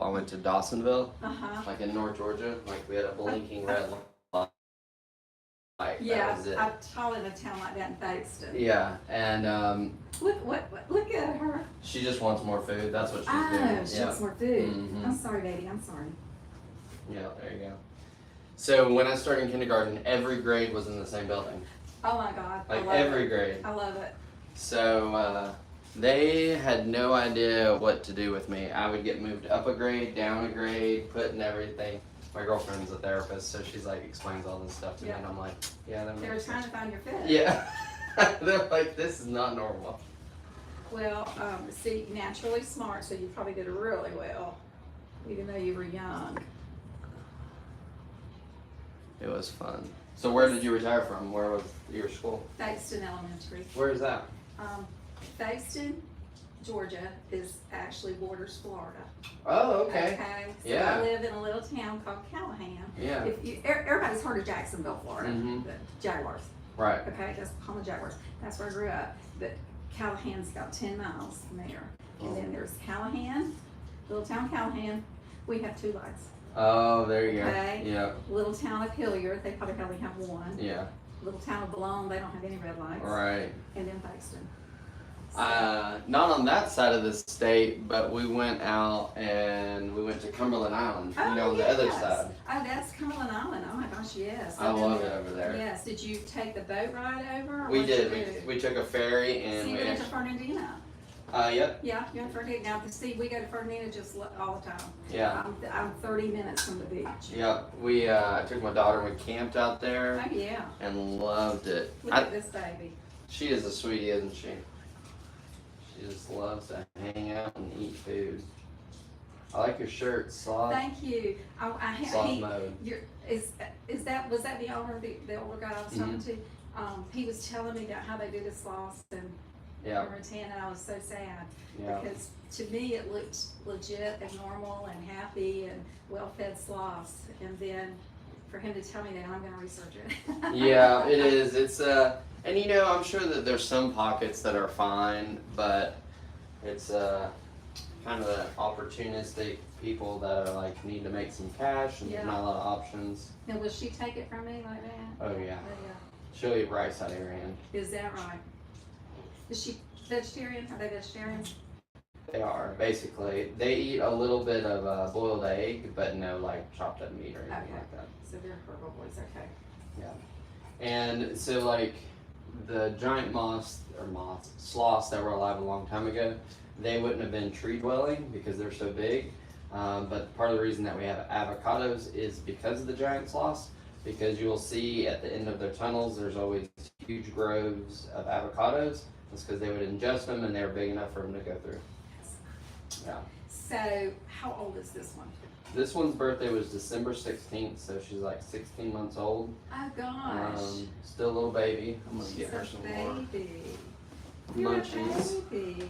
I went to Dawsonville, Uh-huh. like in North Georgia. Like we had a blinking red light. Yeah, That was it. I've taught in a town like that in Folkestone. Yeah, and Look at her. she just wants more food. That's what she's doing. Oh, she Yeah. wants more food. Mhm. I'm sorry, baby. I'm sorry. Yeah, there you go. So when I started in kindergarten, every grade was in the same building. Oh my God. I Like love every it. grade. I love it. So they had no idea what to do with me. I would get moved up a grade, down a grade, put in everything. My girlfriend's a therapist, so she's like explains all this stuff to me, and I'm like, yeah, that They were makes trying sense. to find your fit. Yeah, they're like, this is not normal. Well, see, naturally smart, so you probably did really well, even though you were young. It was fun. So where did you retire from? Where was your school? Folkestone Elementary. Where is that? Folkestone, Georgia, is actually borders Florida. Oh, okay. So Yeah. I live in a little town called Callahan. Yeah. If you, everybody's heard of Jacksonville, Florida, Mhm. the Jaguars. Right. Okay, that's home of Jaguars. That's where I grew up. But Callahan's about 10 miles from there. And then there's Callahan, little town Callahan. We have 2 lights. Oh, there you go. Okay. Yeah. Little town of Hilliard, they probably only have 1. Yeah. Little town of Boulogne, they don't have any red lights. Right. And then Folkestone. Not on that side of the state, but we went out and we went to Cumberland Island, Oh, you know, on the other yes. side. Oh, that's Cumberland Island. Oh my gosh, yes. I love it over there. Yes. Did you take the boat ride over? or We what'd you did. do? We took a ferry and See, we we went to actually, Fernandina. yep, Yeah, you're in Fernandina. Now, see, we go to Fernandina just all the time. yeah, I'm 30 minutes from the beach. yep. We I took my daughter and we camped out there Oh, yeah. and loved it. Look at this baby. She is a sweetie, isn't she? She just loves to hang out and eat food. I like your shirt, Sloth. Thank you. Sloth mode. Was that the owner, the older guy I was talking to? He was telling me about how they do the sloths and Yeah, rattan, and I was so sad. yeah. Because to me, it looked legit and normal and happy and well-fed sloths. And then for him to tell me that, I'm gonna research it. Yeah, it is. It's and you know, I'm sure that there's some pockets that are fine, but it's kind of the opportunistic people that are like need to make some cash and there's not a lot of options. Now, will she take it from me like that? Oh yeah, Oh, yeah. she'll eat rice out of your hand. Is that right? Is she vegetarian? Are they vegetarians? They are basically. They eat a little bit of boiled egg, but no like chopped up meat or anything Okay. like that. So they're herbivores, okay. And so like the giant sloths that were alive a long time ago, they wouldn't have been tree dwelling because they're so big. But part of the reason that we have avocados is because of the giant sloths, because you will see at the end of their tunnels there's always huge groves of avocados. That's because they would ingest them and they're big enough for them to go through. Yeah. So how old is this one? This one's birthday was December 16th, so she's like 16 months old. Oh gosh. Still a little baby. I'm gonna She's get her a some more baby. You're munchies. a baby.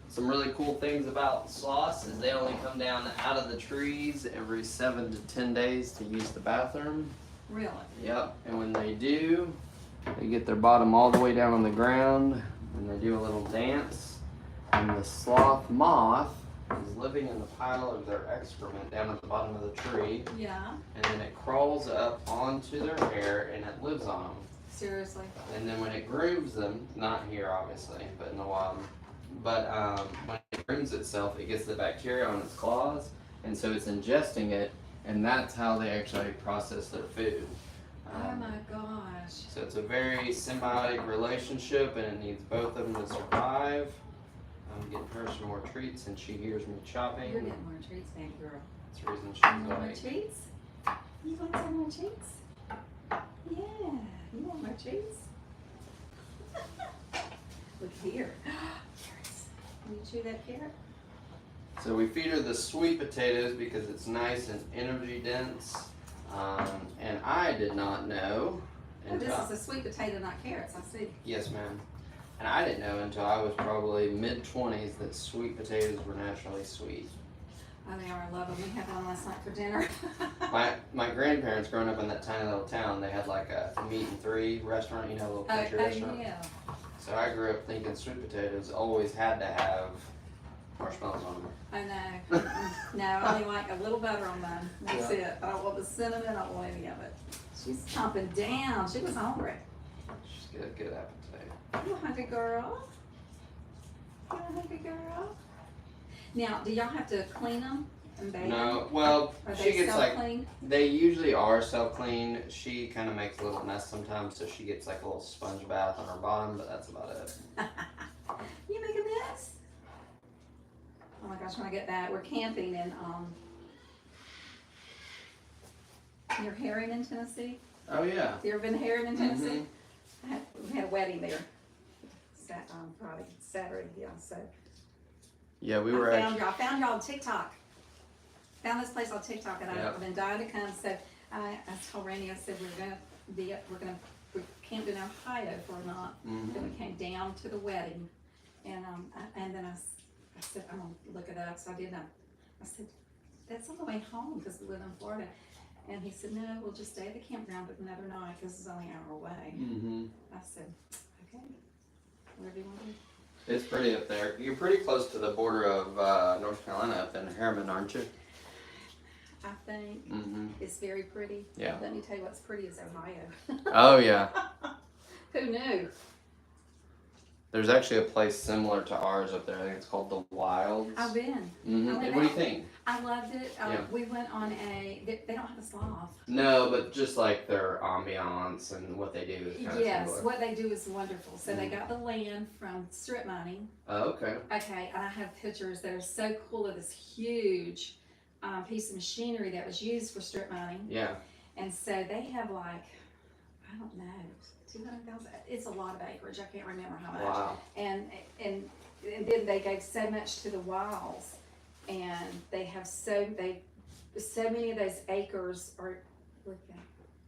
Some really cool things about sloths is they only come down out of the trees every 7 to 10 days to use the bathroom. Really? Yep, and when they do, they get their bottom all the way down on the ground and they do a little dance. And the sloth moth is living in the pile of their excrement down at the bottom of the tree. Yeah. And then it crawls up onto their hair and it lives on them. Seriously? And then when it grooms them, not here obviously, but in the wild, but when it grooms itself, it gets the bacteria on its claws, and so it's ingesting it, and that's how they actually process their food. Oh my gosh. So it's a very symbiotic relationship, and it needs both of them to survive. I'm getting her some more treats, and she hears me chopping. You're getting more treats, baby girl. That's the reason You she's want more awake. treats? You want some more treats? Yeah. You want more treats? Look here. Carrots. Can you chew that carrot? So we feed her the sweet potatoes because it's nice and energy dense. And I did not know Oh, this until is a sweet potato, not carrots. I see. yes, ma'am. And I didn't know until I was probably mid-20s that sweet potatoes were naturally sweet. Oh, they are. I love them. We had one last night for dinner. My grandparents, growing up in that tiny little town, they had like a meat and three restaurant, you know, a little country restaurant. Yeah. So I grew up thinking sweet potatoes always had to have marshmallows on them. I know. No, I only like a little butter on mine. That's it. I don't want the cinnamon. I don't want any of it. She's chomping down. She was hungry. She's got a good appetite. You hungry girl? You hungry girl? Now, do y'all have to clean them and bathe them? No, well, Are she they gets like, self-clean? they usually are self-clean. She kind of makes a little mess sometimes, so she gets like a little sponge bath on her bottom, but that's about it. You make a mess? Oh my gosh, when I get that, we're camping in near Harriman, Tennessee. Oh yeah. Have you ever been to Harriman, Tennessee? We had a wedding there. Friday, Saturday, yeah. So Yeah, we were actually. I found y'all on TikTok. Found this place on TikTok, and I've been dying to come. So I told Randy, I said we camped in Ohio for a night. Then we came down to the wedding, and then I said I'm gonna look it up. So I did that. I said that's on the way home because we live in Florida. And he said, no, we'll just stay at the campground but another night because it's only an hour away. I said, okay, whatever you want to do. It's pretty up there. You're pretty close to the border of North Carolina up in Harriman, aren't you? I think it's very pretty. Yeah. Let me tell you what's pretty is Ohio. Oh yeah. Who knew? There's actually a place similar to ours up there. I think it's called the Wilds. I've been. What do you think? I loved it. Yeah. We went on they don't have a sloth. No, but just like their ambiance and what they do is kind of Yes, similar. what they do is wonderful. So they got the land from strip mining. Oh, okay. Okay, and I have pictures that are so cool of this huge piece of machinery that was used for strip mining. Yeah. And so they have like, I don't know, 200,000. It's a lot of acreage. I can't remember how much. Wow. And then they gave so much to the wilds, and they have so many of those acres are. Look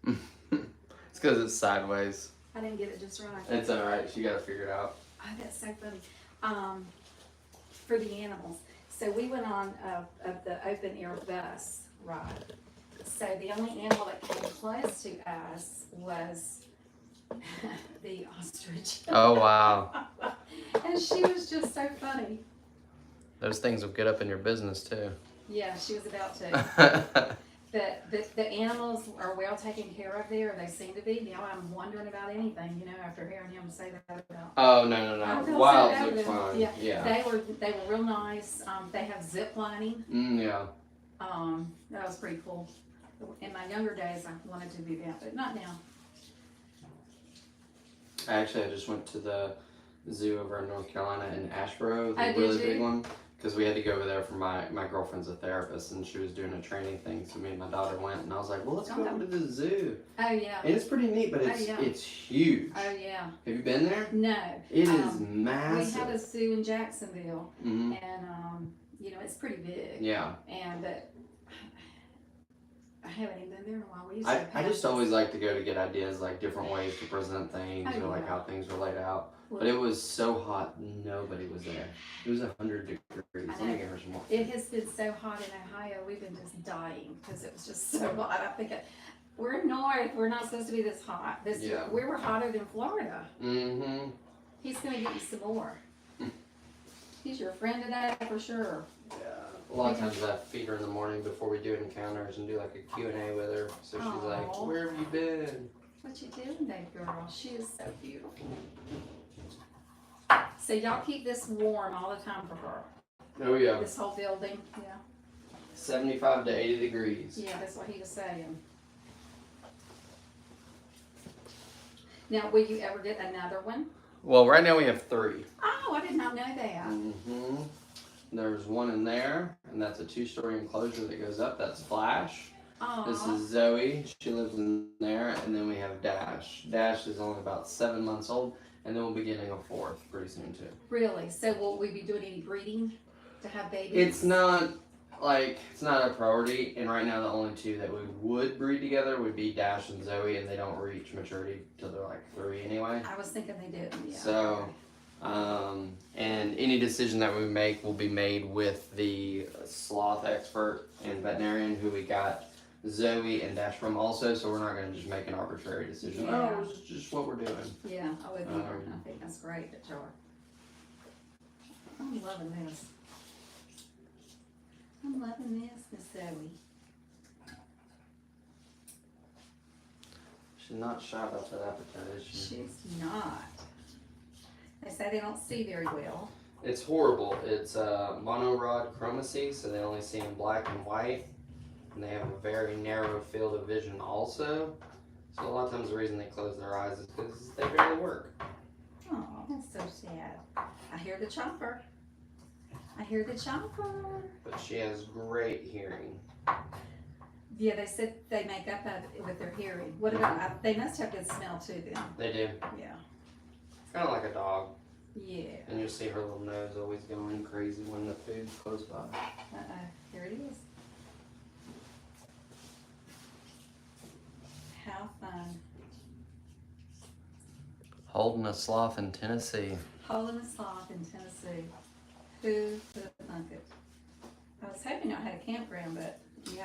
at. It's because it's sideways. I didn't get it just right. It's alright. You gotta figure it out. Oh, that's so funny. For the animals. So we went on the open air bus ride. So the only animal that came close to us was the ostrich. Oh wow. And she was just so funny. Those things will get up in your business too. Yeah, she was about to. The animals are well taken care of there. They seem to be. Now I'm wondering about anything, after hearing him say that about. Oh no. I feel so Wilds bad look with them. fun. Yeah. Yeah. They were real nice. They have zip lining. Yeah. That was pretty cool. In my younger days, I wanted to do that, but not now. I just went to the zoo over in North Carolina in Asheboro, the Oh, did really you? big one, because we had to go over there for my girlfriend's a therapist and she was doing a training thing, so me and my daughter went and I was like, well, let's go over to the zoo. Oh yeah. And it's pretty neat, but it's huge. Oh yeah. Have you been there? No. It is We massive. have a zoo in Jacksonville, Mm-hmm. and it's pretty big. Yeah. And I haven't even been there in a while. We used I to just always like to go to get ideas, like different ways to present things Oh, or like yeah. how things were laid out. Well, But it was so hot, nobody was there. It was 100 degrees. I Let me know. give her some more. It has been so hot in Ohio. We've been just dying because it was just so hot. I think we're north. We're not supposed to be this hot. Yeah. We were hotter than Florida. Mm-hmm. He's gonna get you some more. He's your friend today for sure. Yeah. A lot of times I feed her in the morning before we do encounters and do like a Q&A with her. So she's like, Aw. where have you been? What you doing today, girl? She is so beautiful. So y'all keep this warm all the time for her. Oh yeah. This whole building. Yeah. 75 to 80 degrees. Yeah, that's what he was saying. Now, will you ever get another one? Well, right now we have 3. Oh, I did not know that. Mm-hmm. There's one in there, and that's a 2-story enclosure that goes up. That's Flash. Aw. This is Zoe. She lives in there, and then we have Dash. Dash is only about 7 months old, and then we'll be getting a 4th pretty soon too. Really? So will we be doing any breeding to have babies? It's not a priority, and right now the only 2 that we would breed together would be Dash and Zoe, and they don't reach maturity till they're like 3 anyway. I was thinking they did. Yeah. So, and any decision that we make will be made with the sloth expert and veterinarian who we got Zoe and Dash from also, so we're not going to just make an arbitrary decision. Yeah. Oh, this is just what we're doing. Yeah, I would. I think that's great that you're. I'm loving this. I'm loving this, Miss Zoe. She's not shy about that appetite, is she? She's not. They say they don't see very well. It's horrible. It's monorod chromacy, so they only see in black and white. And they have a very narrow field of vision also. So a lot of times the reason they close their eyes is because they barely work. Oh, that's so sad. I hear the chopper. I hear the chopper. But she has great hearing. Yeah, they said they make up with their hearing. What about, they must have good smell too then. They do. Yeah. Kind of like a dog. Yeah. And you'll see her little nose always going crazy when the food's close by. Here it is. How fun. Holding a sloth in Tennessee. Holding a sloth in Tennessee. Who could have thunk it? I was hoping I had a campground, but you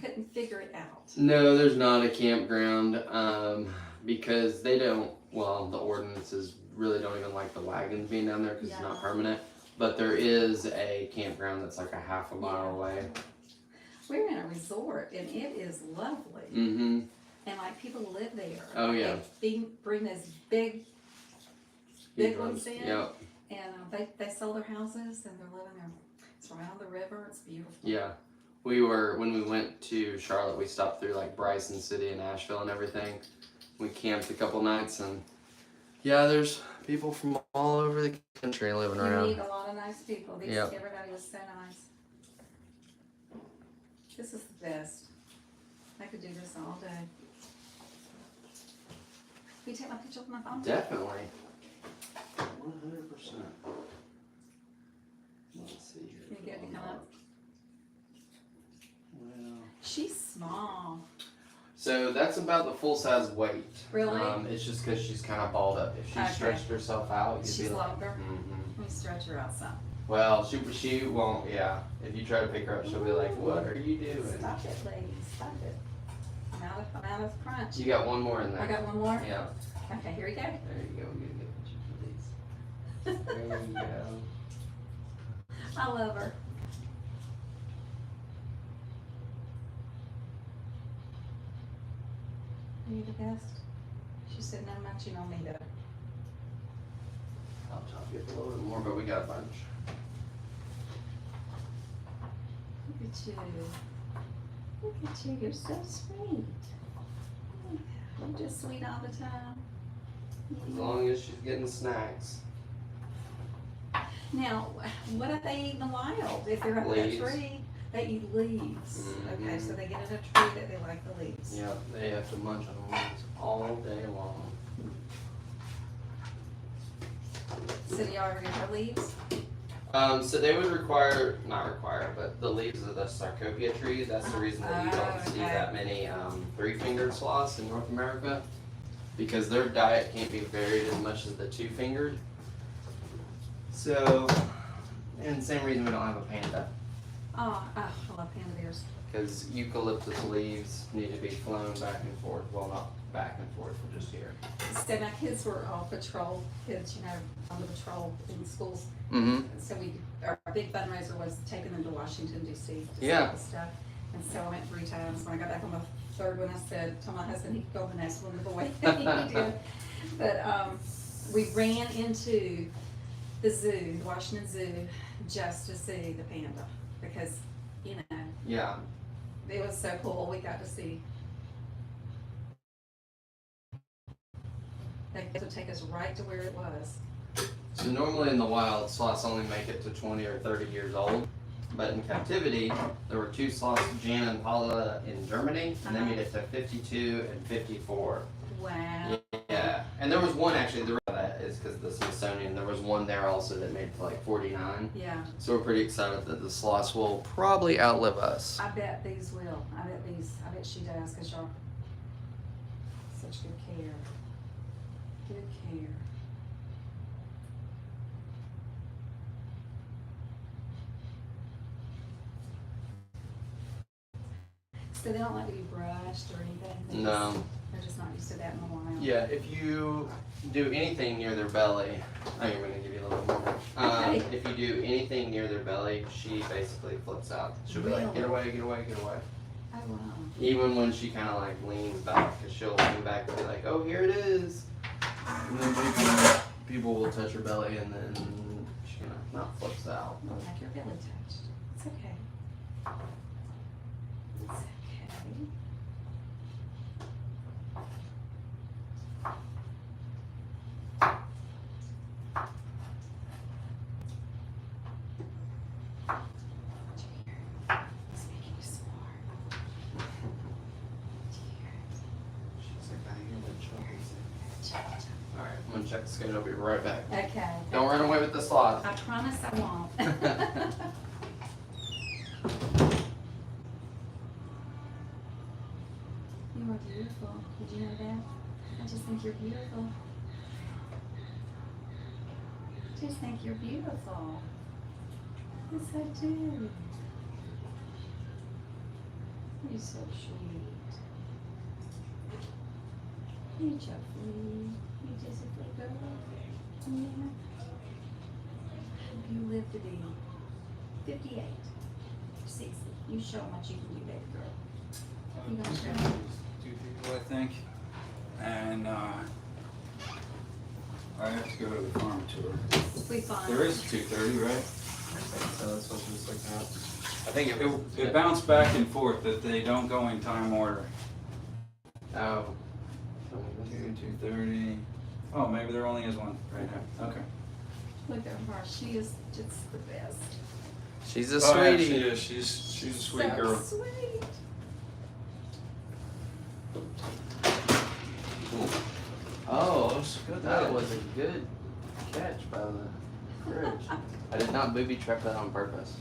couldn't figure it out. No, there's not a campground because they don't, well, the ordinances really don't even like the wagons being down there because it's not permanent. But there is a campground that's like a half a mile away. We're in a resort and it is lovely. Mm-hmm. And like people live there. Oh yeah. They bring those big ones in. Yep. And they sell their houses and they're living there. It's around the river. It's beautiful. Yeah. When we went to Charlotte, we stopped through like Bryson City and Asheville and everything. We camped a couple nights and yeah, there's people from all over the country living around. You meet a lot of nice people. Everybody was so nice. This is the best. I could do this all day. Will you take my picture with my phone? Definitely. 100%. Let's see here. You good to come up? Well. She's small. So that's about the full size weight. Really? It's just because she's kind of balled up. If she stretched herself out, you'd she's be like, longer. Let me stretch her out some. Well, she won't. Yeah. If you try to pick her up, she'll be like, "What are you doing?" Stop it, lady. Stop it. I'm out of crunch. You got one more in there. I got one more? Yeah. Okay, here we go. There you go. Get a good picture, please. There you go. I love her. Are you the best? She said no munching on me though. I'll top you up a little bit more, but we got a bunch. Look at you. Look at you. You're so sweet. You're just sweet all the time. As long as she's getting snacks. Now, what if they eat in the wild? If they're up in a tree, they eat leaves. Mm-hmm. Okay, so they get in a tree that they like the leaves. Yep, they have to munch on the leaves all day long. So do y'all ever get her leaves? So they would not require, but the leaves of the Sarcopia tree, that's the reason that you don't see that many three-fingered sloths in North America, because their diet can't be varied as much as the two-fingered. So, and same reason we don't have a panda. Oh, I love panda bears. Because eucalyptus leaves need to be flown back and forth. Well, not back and forth, we're just here. So my kids were all patrol kids, you know, on the patrol in schools. Mm-hmm. So our big fundraiser was taking them to Washington D.C. to see Yeah. the stuff. And so I went 3 times. When I got back on the third one, I told my husband he'd go on the next one the way he did. But we ran into the zoo, the Washington Zoo, just to see the panda because, you know, Yeah. it was so cool. We got to see. They would take us right to where it was. So normally in the wild, sloths only make it to 20 or 30 years old. But in captivity, there were 2 sloths, Jan and Paula, in Germany, and they made it to 52 and 54. Wow. Yeah, and there was one actually, the reason that is because of the Smithsonian, there was one there also that made it to like 49. Yeah. So we're pretty excited that the sloths will probably outlive us. I bet these will. I bet she does because y'all such good care. Good care. So they don't like to be brushed or anything? No. They're just not used to that in the wild. Yeah, if you do anything near their belly, I'm going to give you a little bit more. Okay. If you do anything near their belly, she basically flips out. She'll be like, get away, get away, get away. Oh, wow. Even when she kind of like leans back, because she'll lean back and be like, oh, here it is. And then people will touch her belly and then she kind of not flips out. Like your belly touched. It's okay. It's okay. It's making you smart. She's like, I hear the chuckles. Alright, I'm gonna check the schedule. I'll be right back. Okay. Don't run away with the sloth. I promise I won't. You are beautiful. Did you know that? I just think you're beautiful. Just think you're beautiful. Yes, I do. You're so sweet. You're so sweet. You're just a good girl. Yeah. You live to be 58, 60. You show how much you can do, baby girl. You gonna show me? 2 people, I think. And I have to go to the farm tour. We find. There is a 2:30, right? So that's what she was looking at. I think It bounced back and forth that they don't go in time order. Oh. 2:30. Oh, maybe there only is one right now. Okay. Look at her. She is just the best. She's a Oh, yeah, sweetie. she is. She's a sweet So girl. sweet. Oh, that was a good catch by the fridge. I did not booby trap that on purpose.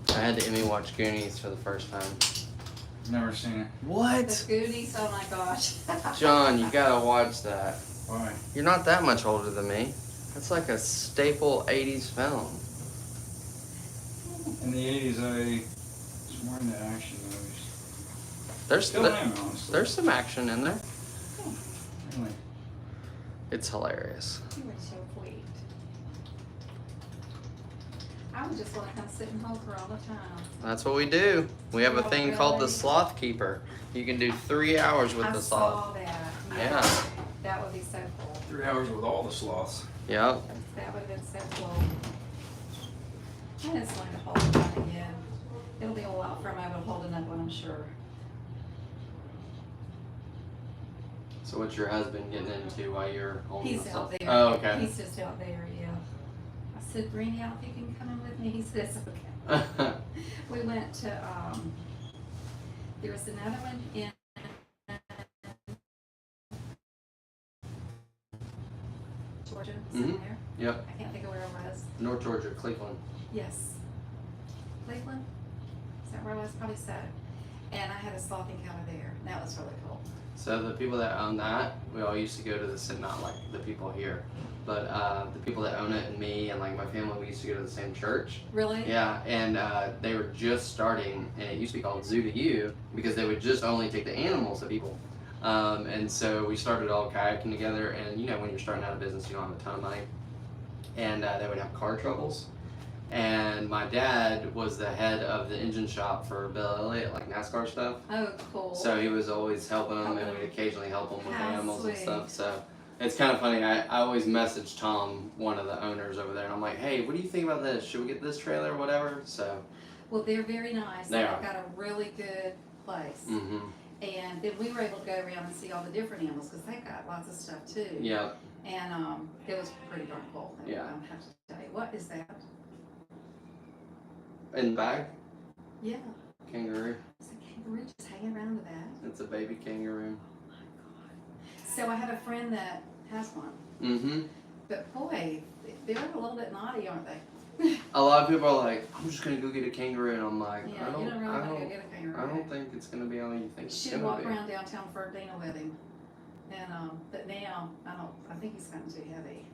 I had to Emmy watch Goonies for the first time. Never seen it. What? The Goonies, oh my gosh. John, you gotta watch that. Why? You're not that much older than me. That's like a staple 80s film. In the 80s, I was more into action movies. Still am, honestly. there's some action in there. Really? It's hilarious. You were so sweet. I would just want to come sit and hold her all the time. That's what we do. We have a Oh, thing called the really? sloth keeper. You can do 3 hours with I the saw sloth. that. Yeah. That would be so cool. 3 hours with all the sloths. Yep. That would have been so cool. I just wanted to hold it up again. It'll be a while before I'm able to hold another one, I'm sure. So what's your husband getting into while you're holding He's the out sloth? there. Oh, okay. He's just out there, yeah. I said, bring out if you can come in with me. He says, okay. We went to, there was another one in Georgia, somewhere. Yep. I can't think of where it was. North Georgia, Cleveland. Yes. Cleveland? Is that where it was? Probably so. And I had a sloth encounter there. And that was really cool. So the people that own that, we all used to go to the, not like the people here, but the people that own it and me and like my family, we used to go to the same church. Really? Yeah, and they were just starting, and it used to be called Zoo to You because they would just only take the animals to people. And so we started all kayaking together, and you know when you're starting out a business, you don't have a ton of money, and they would have car troubles. And my dad was the head of the engine shop for Bill Elliott, like NASCAR stuff. Oh, cool. So he was always helping them, and Helping we'd occasionally help them with How animals and sweet. stuff. So it's kind of funny. I always message Tom, one of the owners over there, and I'm like, hey, what do you think about this? Should we get this trailer or whatever? So. Well, they're very nice. They They've are. got a really good place. Mm-hmm. And then we were able to go around and see all the different animals because they got lots of stuff too. Yeah. And it was pretty darn cool. Yeah. I have to tell you, what is that? In the bag, Yeah, kangaroo. it's a kangaroo just hanging around with that. It's a baby kangaroo. Oh my god! So I have a friend that has one, Mm-hmm. but boy, they're a little bit naughty, aren't they? A lot of people are like, I'm just gonna go get a kangaroo, and I'm like, Yeah, you don't really want to go get a kangaroo. I don't think it's gonna be all you think it's She'd gonna walk be. around downtown Ferdinand with him, and but now I think he's gotten too heavy.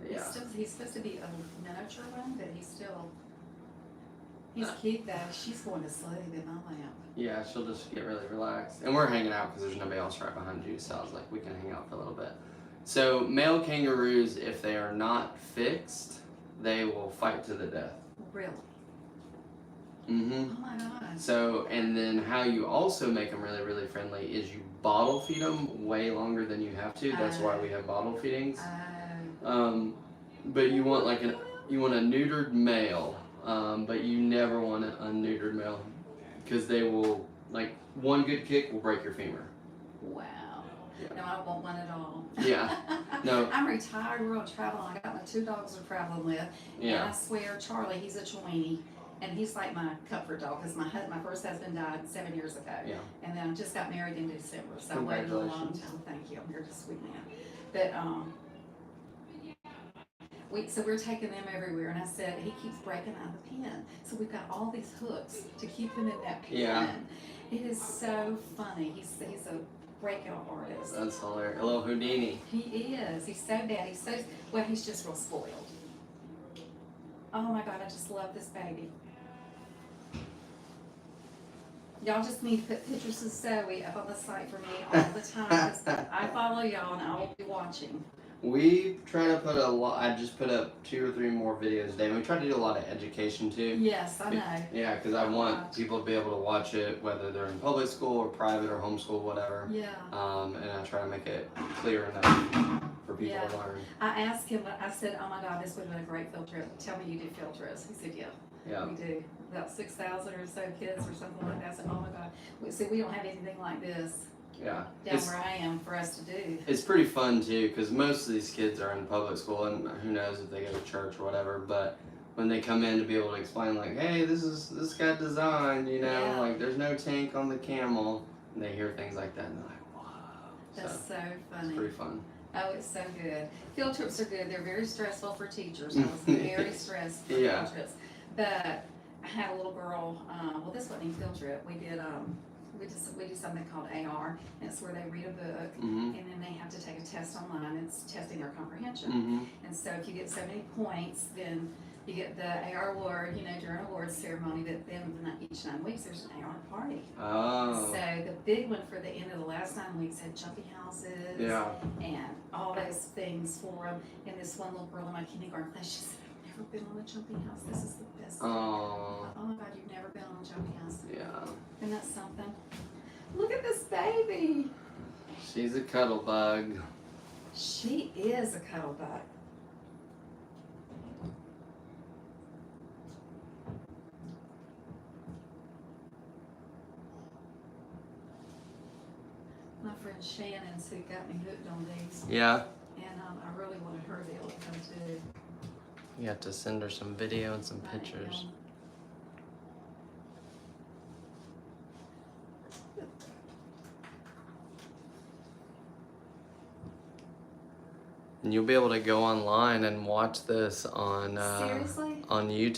Yeah. He's supposed to be a miniature one, but he's still. He's cute though. She's going to sleep in my lap. Yeah, she'll just get really relaxed. And we're hanging out because there's nobody else right behind you, so I was like, we can hang out for a little bit. So male kangaroos, if they are not fixed, they will fight to the death. Really? Mm-hmm. Oh my God. So, and then how you also make them really, really friendly is you bottle feed them way longer than you have to. That's why we have bottle feedings. But you want like you want a neutered male, but you never want an unneutered male because they will, like, one good kick will break your femur. Wow. Yeah. No, I want one at all. Yeah. No. I'm retired. We're on travel. I got my 2 dogs we're traveling with. Yeah. And I swear, Charlie, he's a Chiweenie. And he's like my comfort dog because my first husband died 7 years ago. Yeah. And then I just got married in December. So I waited a long time. Thank you. You're just a sweet man. But so we're taking them everywhere, and I said he keeps breaking out of the pen. So we've got all these hooks to keep him in that pen. Yeah. It is so funny. He's a breakout artist. That's hilarious. A little Houdini. He is. He's so bad. He's just real spoiled. Oh my God, I just love this baby. Y'all just need to put pictures of Zoe up on the site for me all the time because I follow y'all and I will be watching. We try to put a lot. I just put up 2 or 3 more videos a day. We try to do a lot of education too. Yes, I know. Yeah, because I want people to be able to watch it, whether they're in public school or private or homeschool, whatever. Yeah. And I try to make it clear enough for people Yeah. to learn. I asked him, I said, oh my God, this would have been a great field trip. Tell me you do field trips. He said, yeah. Yeah. We do. About 6,000 or so kids or something like that. I said, oh my God. See, we don't have anything like this Yeah. down where I am for us to do. It's pretty fun too, because most of these kids are in public school, and who knows if they go to church or whatever. But when they come in to be able to explain, like, hey, this got designed, you know, Yeah. like there's no tank on the camel, and they hear things like that, and they're like, wow. That's so It's funny. pretty fun. Oh, it's so good. Field trips are good. They're very stressful for teachers. I was very stressed for Yeah. field trips. But I had a little girl, well, this wasn't even field trip. We did something called AR, and it's where they read a book, Mm-hmm. and then they have to take a test online. It's testing their comprehension. Mm-hmm. And so if you get so many points, then you get the AR award, during awards ceremony. But then each 9 weeks, there's an AR party. Oh. So the big one for the end of the last 9 weeks had jumping houses Yeah. and all those things for them. And this one little girl in my kindergarten class, she said, I've never been on a jumping house. This is the best. Oh. Oh my God, you've never been on a jumping house. Yeah. Isn't that something? Look at this baby. She's a cuddle bug. She is a cuddle bug. My friend Shannon's who got me hooked on these, Yeah. and I really wanted her to be able to come too. You have to send her some video and some I pictures. am. And you'll be able to go online and watch this on Seriously? on YouTube.